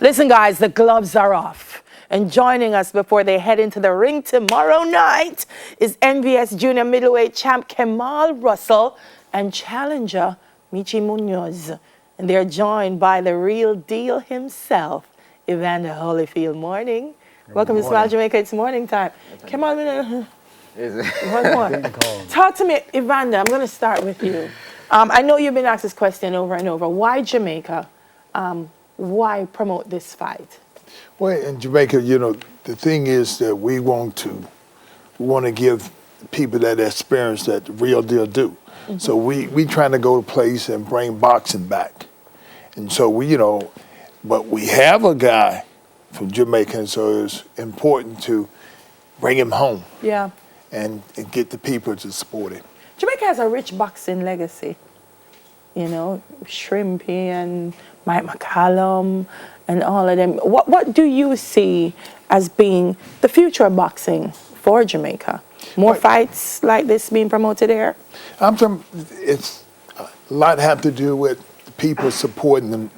Listen, guys, the gloves are off. And joining us before they head into the ring tomorrow night is NBS Junior Middleweight Champ Kemal Russell and challenger Michi Munoz. And they're joined by the real deal himself, Evander Holyfield. Morning. Welcome to Smile Jamaica. It's morning time. Kemal, one more. Talk to me, Evander. I'm going to start with you. I know you've been asked this question over and over. Why Jamaica? Why promote this fight? Well, in Jamaica, you know, the thing is that we want to give people that experience that the real deal do. Mm-hmm. So we trying to go to place and bring boxing back. And so but we have a guy from Jamaica, and so it's important to bring him home. Yeah. And get the people to support him. Jamaica has a rich boxing legacy. You know, Shrimpy and Mike McCallum and all of them. What do you see as being the future of boxing for Jamaica? More fights like this being promoted here? It's a lot have to do with people supporting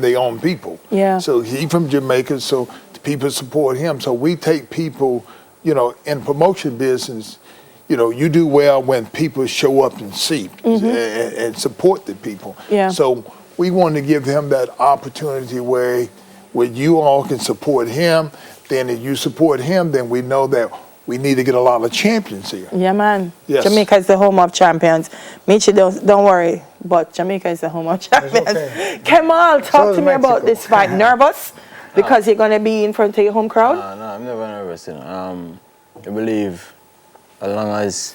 their own people. Yeah. So he from Jamaica, so the people support him. So we take people, in promotion business, you do well when people show up and see and support the people. Yeah. So we want to give him that opportunity where you all can support him. Then if you support him, then we know that we need to get a lot of champions here. Yeah, man. Yes. Jamaica is the home of champions. Michi, don't worry, but Jamaica is the home of champions. Okay. Kemal, talk to me about this fight. Nervous? Because you're going to be in front of your home crowd? No, I'm never nervous. I believe as long as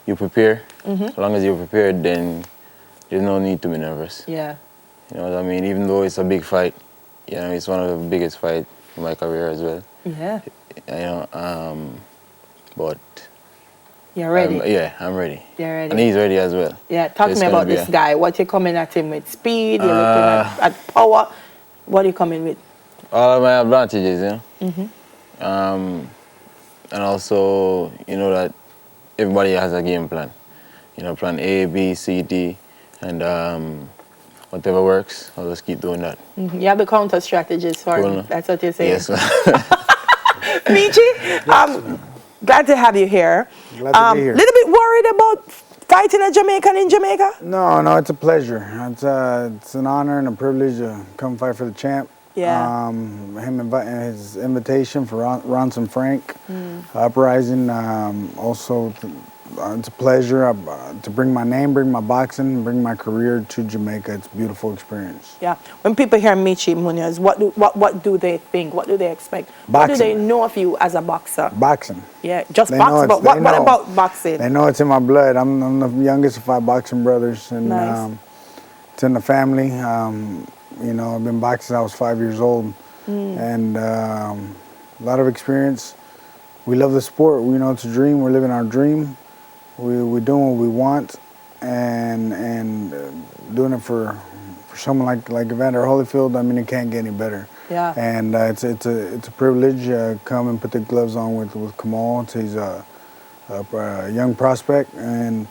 you prepare, as long as you're prepared, then there's no need to be nervous. Yeah. You know what I mean? Even though it's a big fight, it's one of the biggest fights in my career as well. Yeah. But you're ready? I'm ready. You're ready? And he's ready as well. Yeah, talk to me about this guy. What you coming at him with? Speed? You're looking at power? What are you coming with? All of my advantages, and also, that everybody has a game plan. Plan A, B, C, D, and whatever works, I'll just keep doing that. You have the counter strategies for him. That's what you're saying? Yes. Michi, glad to have you here. Glad to be here. Little bit worried about fighting a Jamaican in Jamaica? No, it's a pleasure. It's an honor and a privilege to come fight for the champ. Yeah. His invitation for Ronson Frank, Uprising. Also, it's a pleasure to bring my name, bring my boxing, bring my career to Jamaica. It's a beautiful experience. Yeah. When people hear Michi Munoz, what do they think? What do they expect? Boxing. What do they know of you as a boxer? Boxing. Yeah, just boxing. But what about boxing? They know it's in my blood. I'm the youngest of 5 boxing brothers, and it's in the family. I've been boxing since I was 5 years old, and a lot of experience. We love the sport. We know it's a dream. We're living our dream. We're doing what we want, and doing it for someone like Evander Holyfield. I mean, it can't get any better. Yeah. And it's a privilege to come and put the gloves on with Kemal. He's a young prospect, and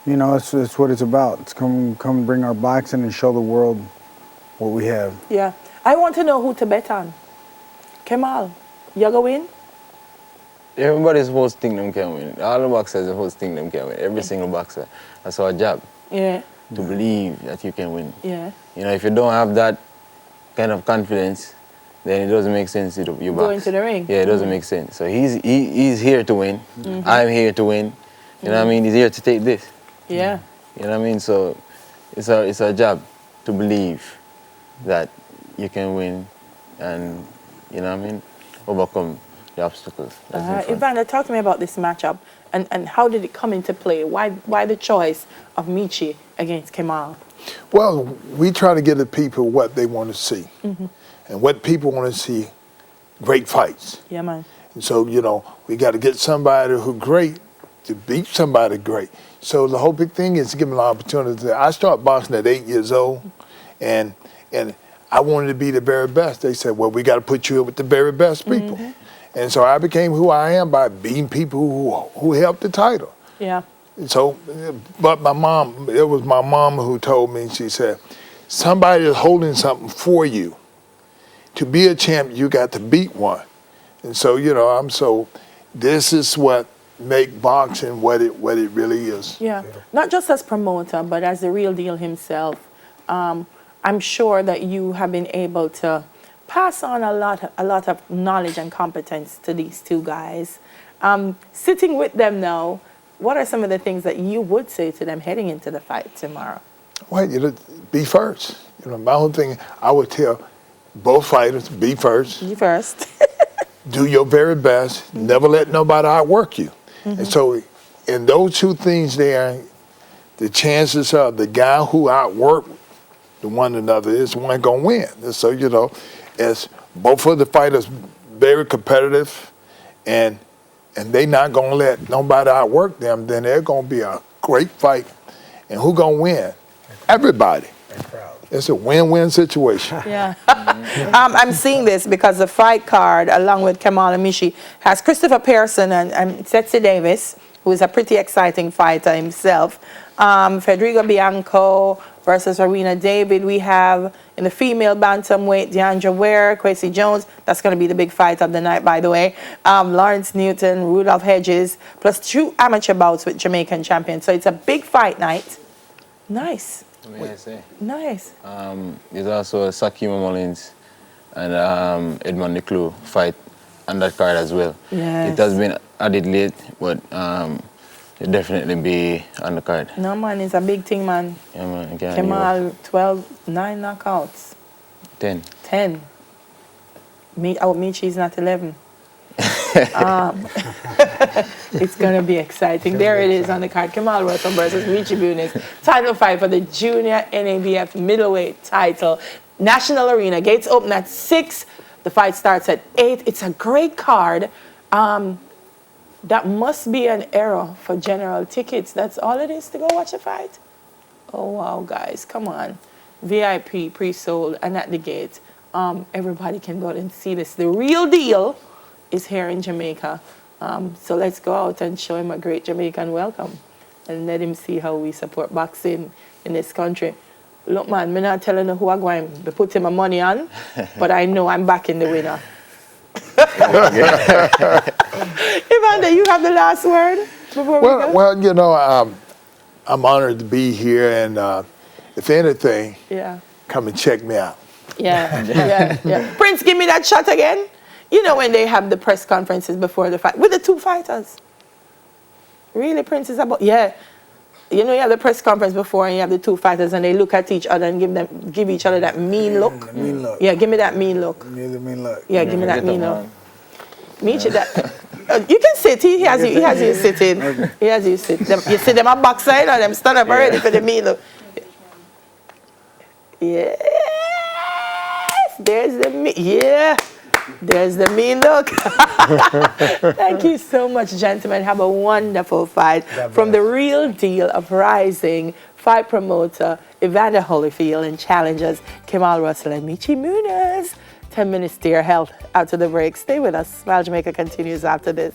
it's what it's about. It's come bring our boxing and show the world what we have. Yeah. I want to know who to bet on. Kemal, you go win? Everybody's supposed to think them can win. All the boxers are supposed to think them can win. Every single boxer. That's our job. Yeah. To believe that you can win. Yeah. If you don't have that kind of confidence, then it doesn't make sense to you box. Go into the ring. Yeah, it doesn't make sense. So he's here to win. I'm here to win. You know what I mean? He's here to take this. Yeah. You know what I mean? So it's our job to believe that you can win and, overcome the obstacles. Evander, talk to me about this matchup and how did it come into play? Why the choice of Michi against Kemal? Well, we try to give the people what they want to see. And what people want to see, great fights. Yeah, man. And so, we got to get somebody who's great to beat somebody great. So the whole big thing is to give them an opportunity. I started boxing at 8 years old, and I wanted to be the very best. They said, well, we got to put you in with the very best people. And so I became who I am by beating people who held the title. Yeah. So, but it was my mom who told me, she said, somebody is holding something for you. to be a champ, you got to beat one. And so, you know, this is what make boxing what it really is. Yeah, not just as promoter, but as the real deal himself. I'm sure that you have been able to pass on a lot of knowledge and competence to these two guys. Sitting with them now, what are some of the things that you would say to them heading into the fight tomorrow? Well, you know, be first. You know, my whole thing, I would tell both fighters, be first. Be first. Do your very best. Never let nobody outwork you. And so in those two things there, the chances are the guy who outworked the one another is one going to win. And so, you know, as both of the fighters very competitive and they not going to let nobody outwork them, then they're going to be a great fight. And who going to win? Everybody. It's a win-win situation. Yeah. I'm seeing this because the fight card, along with Kamal and Michi, has Christopher Pearson and Setsi Davis, who is a pretty exciting fighter himself. Federico Bianco versus Arena David. We have in the female bantamweight, Deandra Ware, Quincy Jones. That's going to be the big fight of the night, by the way. Lawrence Newton, Rudolph Hedges, plus 2 amateur bouts with Jamaican champions. So it's a big fight night. Nice. May I say? Nice. There's also Sakima Mullins and Edmond Niclou fight on that card as well. Yes. It has been added late, but it'll definitely be on the card. No, man, it's a big thing, man. Yeah, man. Kemal, 12, 9 knockouts. 10. 10. Michi's not 11. It's going to be exciting. There it is on the card. Kamal Russell versus Michi Muniz. Title fight for the junior NABF middleweight title. National Arena. Gates open at 6. The fight starts at 8. It's a great card. That must be an error for general tickets. That's all it is to go watch a fight? Oh, wow, guys. Come on. VIP, pre-sold, and at the gate. Everybody can go out and see this. The real deal is here in Jamaica. So let's go out and show him a great Jamaican welcome and let him see how we support boxing in this country. Look, man, I'm not telling you who I'm going to put him my money on, but I know I'm backing the winner. Evander, you have the last word before we go? Well, you know, I'm honored to be here, and if anything, come and check me out. Yeah. Prince, give me that shot again. You know when they have the press conferences before the fight with the two fighters. Really, Prince is about You know, you have the press conference before, and you have the two fighters, and they look at each other and give each other that mean look. Mean look. Yeah, give me that mean look. Give me the mean look. Yeah, give me that mean look. Michi, that you can sit. He has you sitting. Okay. He has you sit. You sit them on backside, or them stand up already for the mean look. Yes, there's the mean. Yeah. There's the mean look. Thank you so much, gentlemen. Have a wonderful fight. From the real deal Uprising, fight promoter Evander Holyfield and challengers Kamal Russell and Michi Muniz. 10 minutes to your health. Out to the break. Stay with us. Smile Jamaica continues after this.